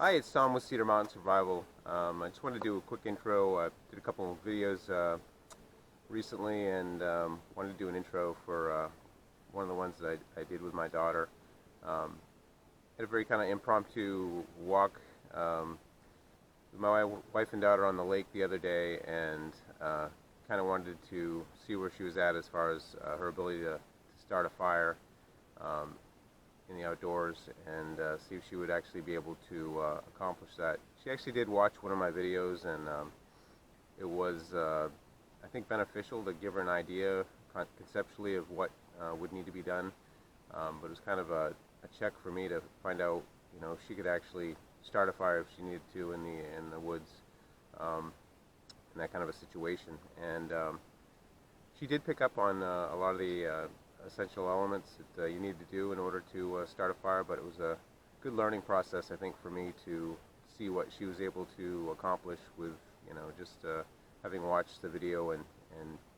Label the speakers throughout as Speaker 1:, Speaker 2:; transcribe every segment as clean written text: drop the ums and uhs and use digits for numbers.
Speaker 1: Hi, it's Tom with Cedar Mountain Survival. I just wanted to do a quick intro. I did a couple of videos recently and wanted to do an intro for one of the ones that I did with my daughter. Had a very kind of impromptu walk with my wife and daughter on the lake the other day, and kind of wanted to see where she was at as far as her ability to start a fire in the outdoors, and see if she would actually be able to accomplish that. She actually did watch one of my videos, and it was, I think, beneficial to give her an idea conceptually of what would need to be done. But it was kind of a check for me to find out, if she could actually start a fire if she needed to in the woods, in that kind of a situation. And she did pick up on a lot of the essential elements that you need to do in order to start a fire, but it was a good learning process, I think, for me to see what she was able to accomplish with, just having watched the video and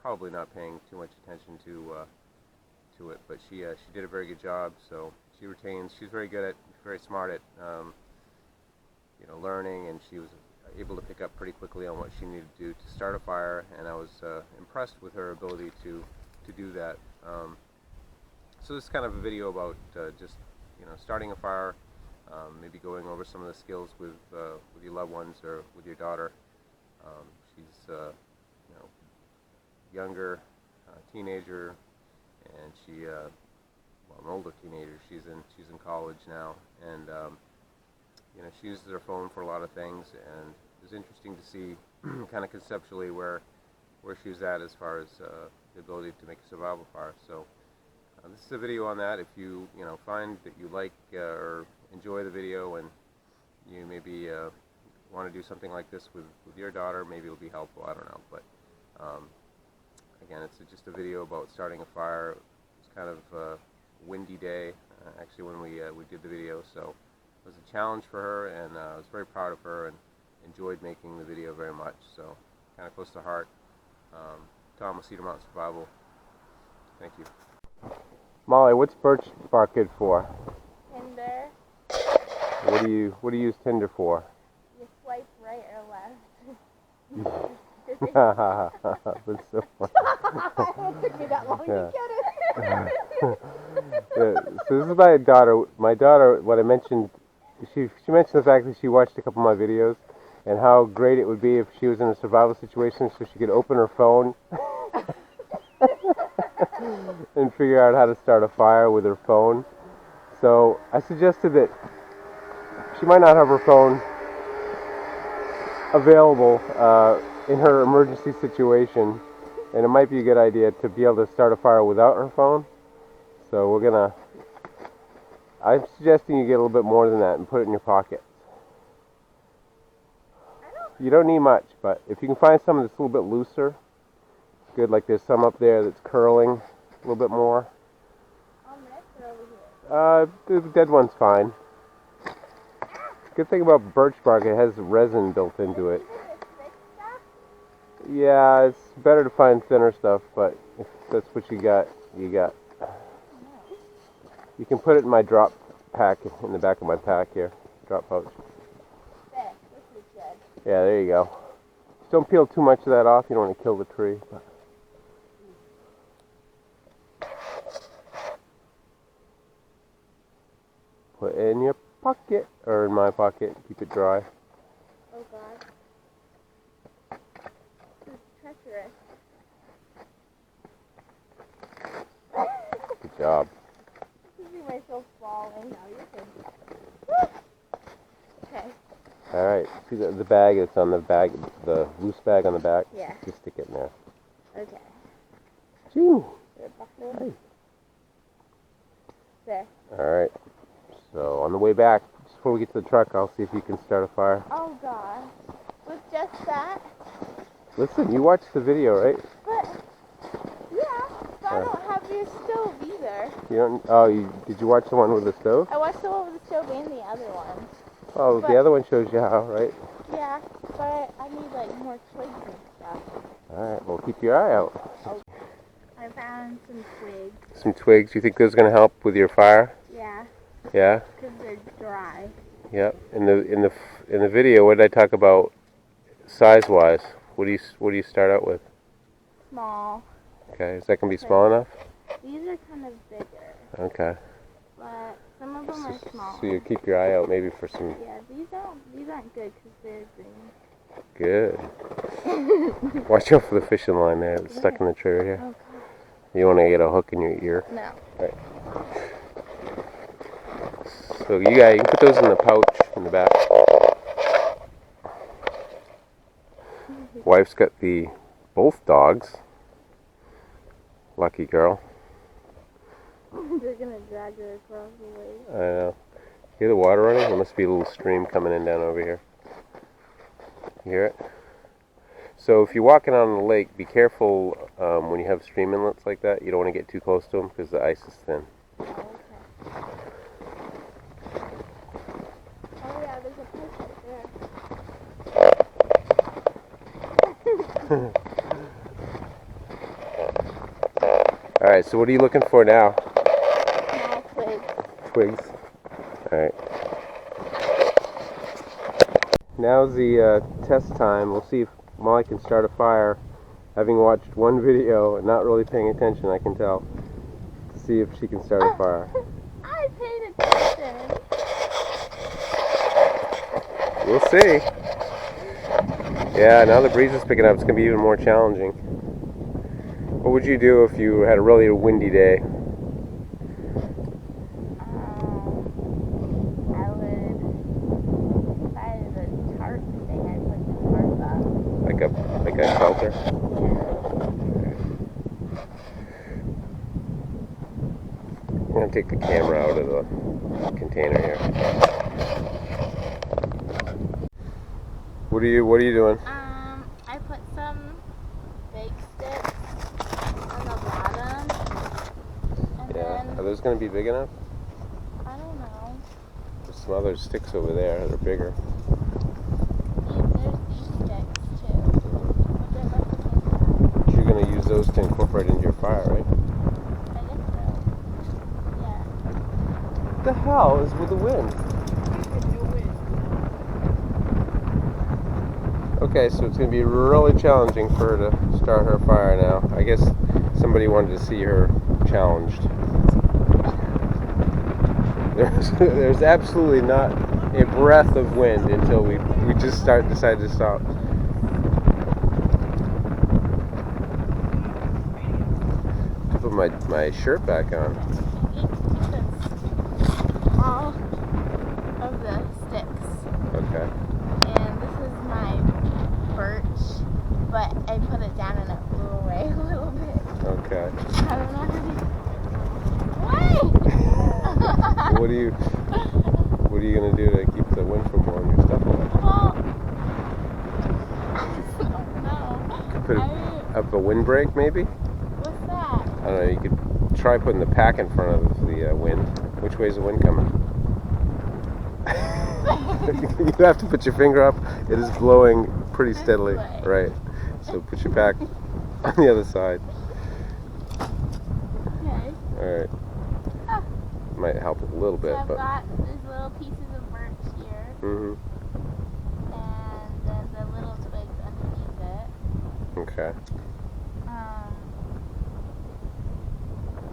Speaker 1: probably not paying too much attention to it. But she did a very good job. So she's very good at, very smart at, learning, and she was able to pick up pretty quickly on what she needed to do to start a fire, and I was impressed with her ability to do that. So this is kind of a video about just starting a fire, maybe going over some of the skills with your loved ones or with your daughter. She's younger, teenager, and she an older teenager. She's in college now, and she uses her phone for a lot of things, and it was interesting to see kind of conceptually where she was at as far as the ability to make a survival fire. So this is a video on that. If you find that you like or enjoy the video, and you maybe want to do something like this with your daughter, maybe it'll be helpful. I don't know, but again, it's just a video about starting a fire. It's kind of a windy day, actually, when we did the video, so it was a challenge for her, and I was very proud of her and enjoyed making the video very much. So kind of close to heart. Tom with Cedar Mountain Survival. Thank you. Molly, what's birch bark good for?
Speaker 2: Tinder.
Speaker 1: What do you use Tinder for?
Speaker 2: You swipe right or left.
Speaker 1: That's so funny.
Speaker 2: It took me that long to get it.
Speaker 1: Yeah, so this is my daughter. My daughter, what I mentioned, she mentioned the fact that she watched a couple of my videos and how great it would be if she was in a survival situation so she could open her phone and figure out how to start a fire with her phone. So I suggested that she might not have her phone available in her emergency situation, and it might be a good idea to be able to start a fire without her phone. So I'm suggesting you get a little bit more than that and put it in your pocket. You don't need much, but if you can find something that's a little bit looser, it's good. Like there's some up there that's curling a little bit more.
Speaker 2: On this or over
Speaker 1: The
Speaker 2: here?
Speaker 1: dead one's fine. Good thing about birch bark, it has resin built into it. Yeah, it's better to find thinner stuff, but if that's what you got, you got. You can put it in my drop pack, in the back of my pack here, drop pouch.
Speaker 2: There, this is good.
Speaker 1: Yeah, there you go. Just don't peel too much of that off, you don't want to kill the tree. But. Put it in your pocket, or in my pocket, keep it dry.
Speaker 2: Oh God. This is treacherous.
Speaker 1: Good job.
Speaker 2: I can see myself falling. Now you're good. Okay.
Speaker 1: Alright, see the bag that's on the bag, the loose bag on the back?
Speaker 2: Yeah.
Speaker 1: Just stick it in there.
Speaker 2: Okay.
Speaker 1: Gee.
Speaker 2: Hey. There.
Speaker 1: Alright, so on the way back, just before we get to the truck, I'll see if you can start a fire.
Speaker 2: Oh God. With just that?
Speaker 1: Listen, you watched the video, right?
Speaker 2: But, yeah, but I don't have your stove either.
Speaker 1: You don't? Oh, did you watch the one with the stove?
Speaker 2: I watched the one with the stove and the other one.
Speaker 1: Oh,
Speaker 2: But,
Speaker 1: the other one shows you how, right?
Speaker 2: yeah, but I need like more twigs and stuff.
Speaker 1: Alright, well keep your eye out.
Speaker 2: Oh. I found some twigs.
Speaker 1: Some twigs, you think those are going to help with your fire?
Speaker 2: Yeah,
Speaker 1: Yeah?
Speaker 2: because they're dry.
Speaker 1: Yep. In the video, what did I talk about size-wise? What do you start out with?
Speaker 2: Small.
Speaker 1: Okay. Is that gonna be small enough?
Speaker 2: These are kind of bigger,
Speaker 1: Okay.
Speaker 2: but some of them are small.
Speaker 1: So you keep your eye out maybe for some.
Speaker 2: Yeah, these aren't good because they're green.
Speaker 1: Good. Watch out for the fishing line there. It's stuck in the tree here.
Speaker 2: Okay.
Speaker 1: You don't want to get a hook in your ear.
Speaker 2: No.
Speaker 1: Right. So you can put those in the pouch in the back. Wife's got both dogs. Lucky girl.
Speaker 2: They're gonna drag her across the lake.
Speaker 1: I know. Hear the water running? There must be a little stream coming in down over here. You hear it? So if you're walking on the lake, be careful when you have stream inlets like that. You don't want to get too close to them because the ice is thin.
Speaker 2: Oh, okay. Oh yeah, there's a place right there.
Speaker 1: All right, so what are you looking for now?
Speaker 2: Small twigs.
Speaker 1: Twigs. All right. Now's the test time. We'll see if Molly can start a fire. Having watched one video and not really paying attention, I can tell. To see if she can start a fire.
Speaker 2: I paid attention.
Speaker 1: We'll see. Yeah, now the breeze is picking up. It's going to be even more challenging. What would you do if you had a really windy day?
Speaker 2: I would find the tarp thing. I'd put the tarp up.
Speaker 1: Like a shelter? I'm going to take the camera out of the container here. What are you doing?
Speaker 2: I put some bake sticks on the bottom, and then
Speaker 1: Are those going to be big enough?
Speaker 2: I don't know.
Speaker 1: There's some other sticks over there that are bigger.
Speaker 2: There's these sticks too. Which I left the paper.
Speaker 1: You're going to use those to incorporate into your fire, right?
Speaker 2: I guess so. Yeah.
Speaker 1: What the hell is with the wind? Okay, so it's going to be really challenging for her to start her fire now. I guess somebody wanted to see her challenged. There's absolutely not a breath of wind until we just decide to stop. To put my shirt back on.
Speaker 2: All of the sticks.
Speaker 1: Okay.
Speaker 2: And this is my birch, but I put it down and it blew away a little bit.
Speaker 1: Okay.
Speaker 2: I don't know how to. Wait!
Speaker 1: What are you gonna do to keep the wind from blowing your stuff away?
Speaker 2: Well, I don't know.
Speaker 1: Put up a windbreak, maybe?
Speaker 2: What's that?
Speaker 1: I don't know. You could try putting the pack in front of the wind. Which way is the wind coming? You have to put your finger up. It is blowing pretty steadily.
Speaker 2: way.
Speaker 1: Right. So put your pack on the other side.
Speaker 2: Okay.
Speaker 1: Alright.
Speaker 2: Ah.
Speaker 1: Might help a little
Speaker 2: So
Speaker 1: bit,
Speaker 2: I've
Speaker 1: but.
Speaker 2: got these little pieces of birch here,
Speaker 1: Mm-hmm.
Speaker 2: and then the little twigs underneath it.
Speaker 1: Okay.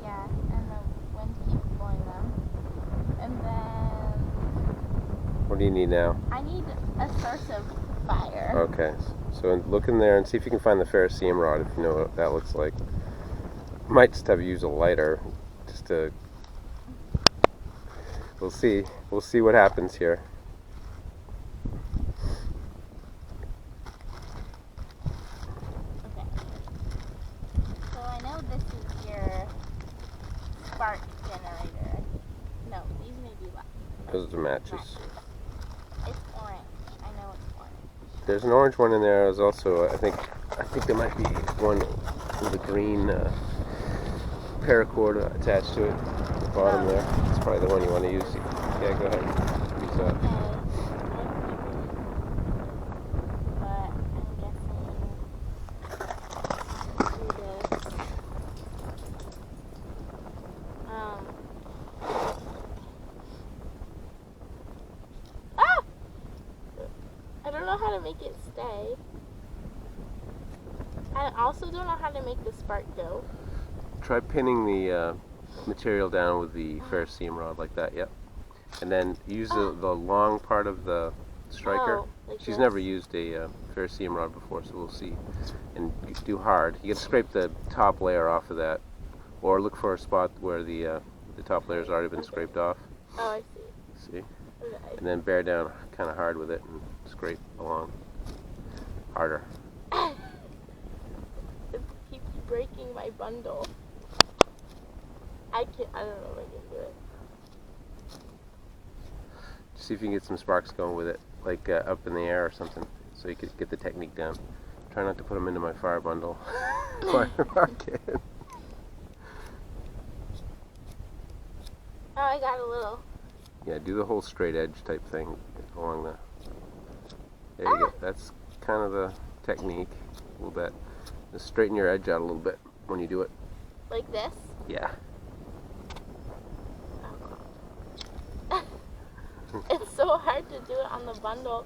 Speaker 2: Yeah, and the wind keeps blowing them. And then
Speaker 1: What do you need now?
Speaker 2: I need a source of fire.
Speaker 1: Okay. So look in there and see if you can find the ferrocerium rod, if you know what that looks like. Might just have to use a lighter just to. We'll see. We'll see what happens here.
Speaker 2: Okay. So I know this is your spark generator. No, these may be left.
Speaker 1: Those are matches.
Speaker 2: It's orange. I know it's orange.
Speaker 1: There's an orange one in there. There's also, I think there might be one with a green paracord attached to it at the bottom there. It's probably the one you want to use. Yeah, go ahead. Use that.
Speaker 2: Okay. But I'm guessing do this. know how to make it stay. I also don't know how to make the spark go.
Speaker 1: Try pinning the material down with the ferrous seam rod like that, yep. And then use the long part of the striker.
Speaker 2: Oh, like
Speaker 1: She's
Speaker 2: this.
Speaker 1: never used a ferrous seam rod before, so we'll see. And do hard. You can scrape the top layer off of that, or look for a spot where the top layer's already been scraped off.
Speaker 2: Oh, I see.
Speaker 1: See?
Speaker 2: Okay.
Speaker 1: And then bear down kind of hard with it and scrape along harder.
Speaker 2: It keeps breaking my bundle. I don't know if I can do it.
Speaker 1: See if you can get some sparks going with it, like up in the air or something, so you could get the technique down. Try not to put them into my fire bundle. Fire market.
Speaker 2: Oh, I got a little.
Speaker 1: Yeah, do the whole straight edge type thing along the. There you go. That's kind of the technique. A little bit. Just straighten your edge out a little bit when you do it.
Speaker 2: Like this?
Speaker 1: Yeah.
Speaker 2: It's so hard to do it on the bundle.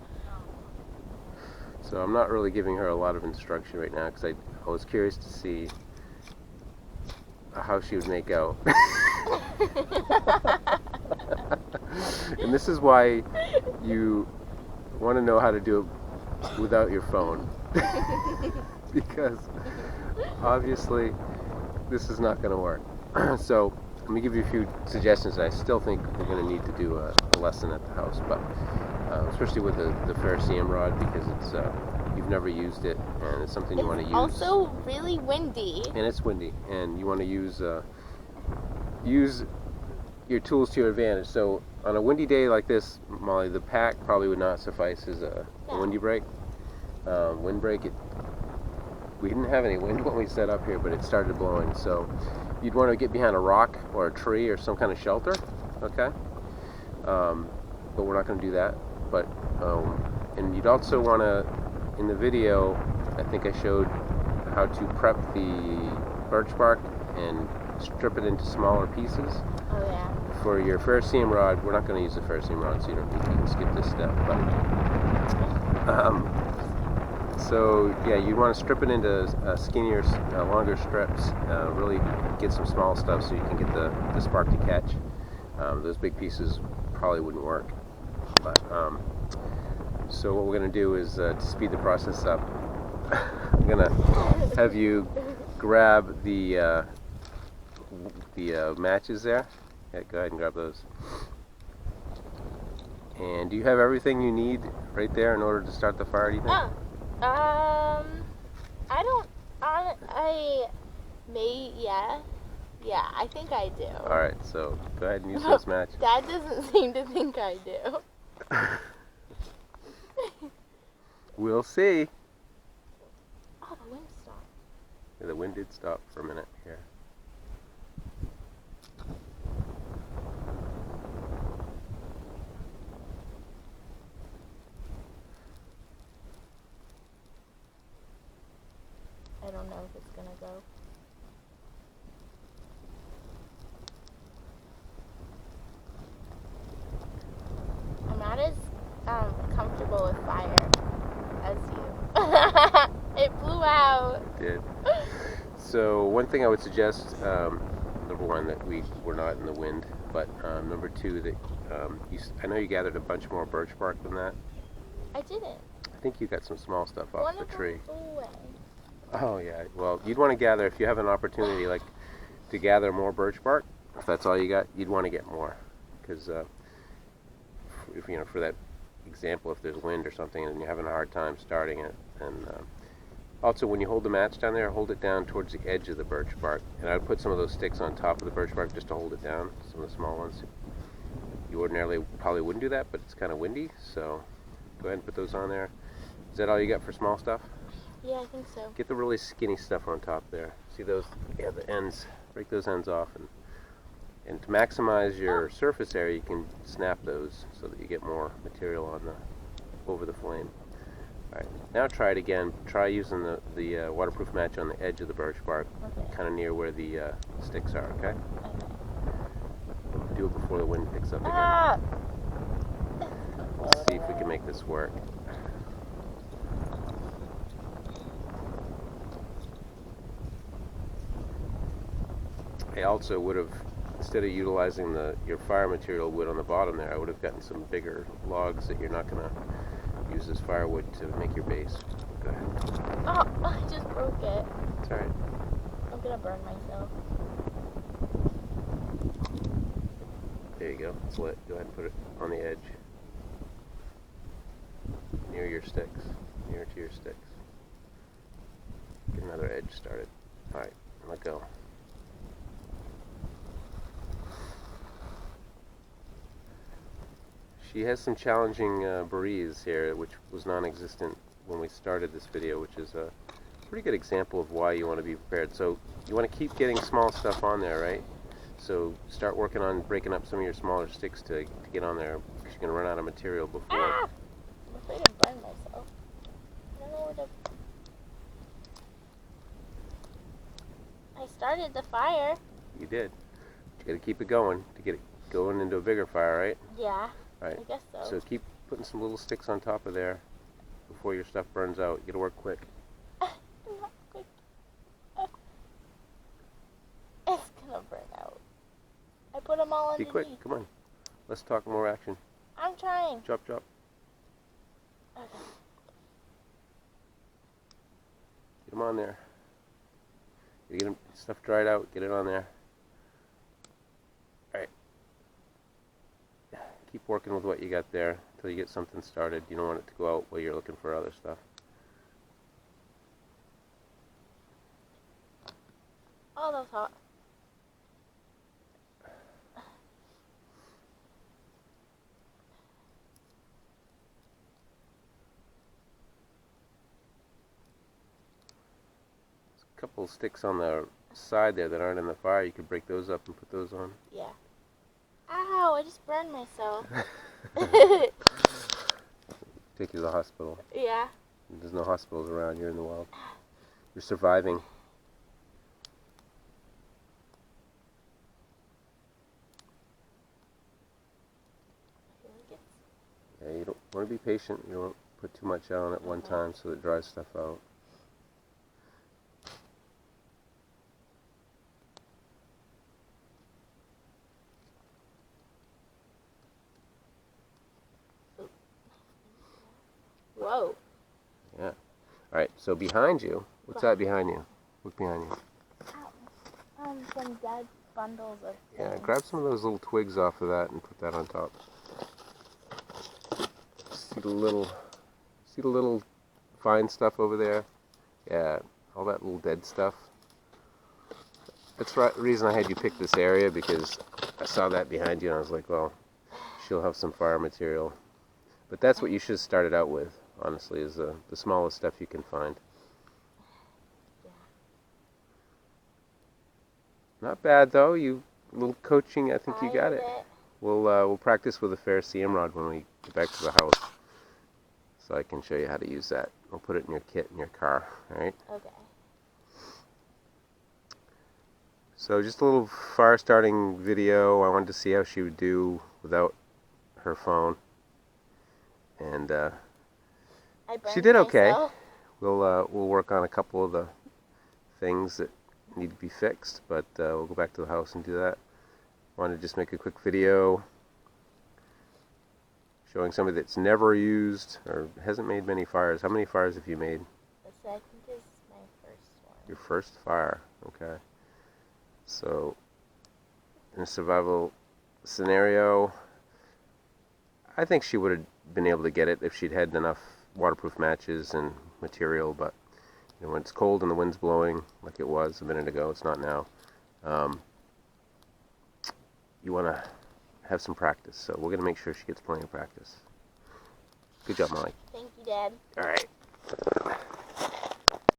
Speaker 1: So I'm not really giving her a lot of instruction right now because I was curious to see how she would make out. And this is why you want to know how to do it without your phone. Because obviously this is not going to work. So let me give you a few suggestions. I still think we're going to need to do a lesson at the house, but especially with the ferrous seam rod, because it's you've never used it and it's something you want to use.
Speaker 2: It's also really windy.
Speaker 1: And it's windy, and you want to use your tools to your advantage. So on a windy day like this, Molly, the pack probably would not suffice as a windy brake. Wind brake, we didn't have any wind when we set up here, but it started blowing. So you'd want to get behind a rock or a tree or some kind of shelter, okay? But we're not going to do that. But and you'd also want to, in the video, I think I showed how to prep the birch bark and strip it into smaller pieces.
Speaker 2: Oh yeah.
Speaker 1: For your ferrous seam rod, we're not going to use the ferrous seam rod, so you can skip this step. But so yeah, you want to strip it into skinnier, longer strips. Really get some small stuff so you can get the spark to catch. Those big pieces probably wouldn't work. But so what we're going to do is to speed the process up. I'm going to have you grab the matches there. Yeah, go ahead and grab those. And do you have everything you need right there in order to start the fire, do you think?
Speaker 2: I don't, yeah, I think I do.
Speaker 1: Alright, so go ahead and use those matches.
Speaker 2: Dad doesn't seem to think I do.
Speaker 1: We'll see.
Speaker 2: Oh, the wind stopped.
Speaker 1: Yeah, the wind did stop for a minute here.
Speaker 2: I don't know if it's gonna go. I'm not as comfortable with fire as you. It blew out.
Speaker 1: It did. So one thing I would suggest, number one, that we're not in the wind, but number two, that I know you gathered a bunch more birch bark than that.
Speaker 2: I didn't.
Speaker 1: I think you got some small stuff off the tree.
Speaker 2: One of them flew away.
Speaker 1: Oh yeah, well you'd want to gather, if you have an opportunity like to gather more birch bark, if that's all you got, you'd want to get more, because if for that example, if there's wind or something and you're having a hard time starting it, and also when you hold the match down there, hold it down towards the edge of the birch bark, and I'd put some of those sticks on top of the birch bark just to hold it down, some of the small ones. You ordinarily probably wouldn't do that, but it's kind of windy, so go ahead and put those on there. Is that all you got for small stuff?
Speaker 2: Yeah, I think so.
Speaker 1: Get the really skinny stuff on top there. See those? Yeah, the ends. Break those ends off, and to maximize your surface area, you can snap those so that you get more material over the flame. All right, now try it again. Try using the waterproof match on the edge of the birch bark, kind of near where the sticks are. Okay. Do it before the wind picks up again. Let's see if we can make this work. I also would have, instead of utilizing your fire material wood on the bottom there, I would have gotten some bigger logs that you're not going to use as firewood to make your base. Go ahead.
Speaker 2: Oh, I just broke it.
Speaker 1: It's alright.
Speaker 2: I'm gonna burn myself.
Speaker 1: There you go. It's lit. Go ahead and put it on the edge. Near your sticks. Near to your sticks. Get another edge started. Alright, let go. She has some challenging bereaves here, which was non-existent when we started this video, which is a pretty good example of why you want to be prepared. So you want to keep getting small stuff on there, right? So start working on breaking up some of your smaller sticks to get on there, because you're going to run out of material before.
Speaker 2: Ah! I'm afraid to burn myself. I don't know where to... I started the fire.
Speaker 1: You did. You got to keep it going to get it going into a bigger fire, right?
Speaker 2: Yeah.
Speaker 1: Right.
Speaker 2: I guess so.
Speaker 1: So keep putting some little sticks on top of there before your stuff burns out. You got to work quick.
Speaker 2: I'm not quick. It's gonna burn out. I put them all
Speaker 1: Be
Speaker 2: underneath.
Speaker 1: quick. Come on. Let's talk more action.
Speaker 2: I'm trying.
Speaker 1: Chop, chop.
Speaker 2: Okay.
Speaker 1: Get them on there. You get them, stuff dried out. Get it on there. All right. Keep working with what you got there until you get something started. You don't want it to go out while you're looking for other stuff.
Speaker 2: Oh, that was hot.
Speaker 1: A couple of sticks on the side there that aren't in the fire. You could break those up and put those on.
Speaker 2: Yeah. Ow, I just burned myself.
Speaker 1: Take you to the hospital.
Speaker 2: Yeah.
Speaker 1: There's no hospitals around. You're in the wild. You're surviving. Yeah, you don't want to be patient. You don't put too much on at one time so it dries stuff out.
Speaker 2: Whoa.
Speaker 1: Yeah. Alright, so behind you, what's that behind you? Look behind you.
Speaker 2: Some dead bundles of
Speaker 1: Yeah,
Speaker 2: things.
Speaker 1: grab some of those little twigs off of that and put that on top. See the little fine stuff over there? Yeah, all that little dead stuff. That's the reason I had you pick this area, because I saw that behind you and I was like, well, she'll have some fire material. But that's what you should have started out with, honestly, is the smallest stuff you can find.
Speaker 2: Yeah.
Speaker 1: Not bad though. You little coaching, I think you got it.
Speaker 2: it.
Speaker 1: We'll practice with a fair CM rod when we get back to the house, so I can show you how to use that. I'll put it in your kit in your car. All right.
Speaker 2: Okay.
Speaker 1: So just a little fire starting video. I wanted to see how she would do without her phone, and
Speaker 2: I burned
Speaker 1: she did okay.
Speaker 2: myself.
Speaker 1: We'll work on a couple of the things that need to be fixed, but we'll go back to the house and do that. Wanted to just make a quick video showing somebody that's never used or hasn't made many fires. How many fires have you made?
Speaker 2: The second is my first one.
Speaker 1: Your first fire, okay. So, in a survival scenario, I think she would have been able to get it if she'd had enough waterproof matches and material, but you know, when it's cold and the wind's blowing, like it was a minute ago, it's not now, you want to have some practice. So we're going to make sure she gets plenty of practice. Good job, Molly.
Speaker 2: Thank you, Dad.
Speaker 1: All right.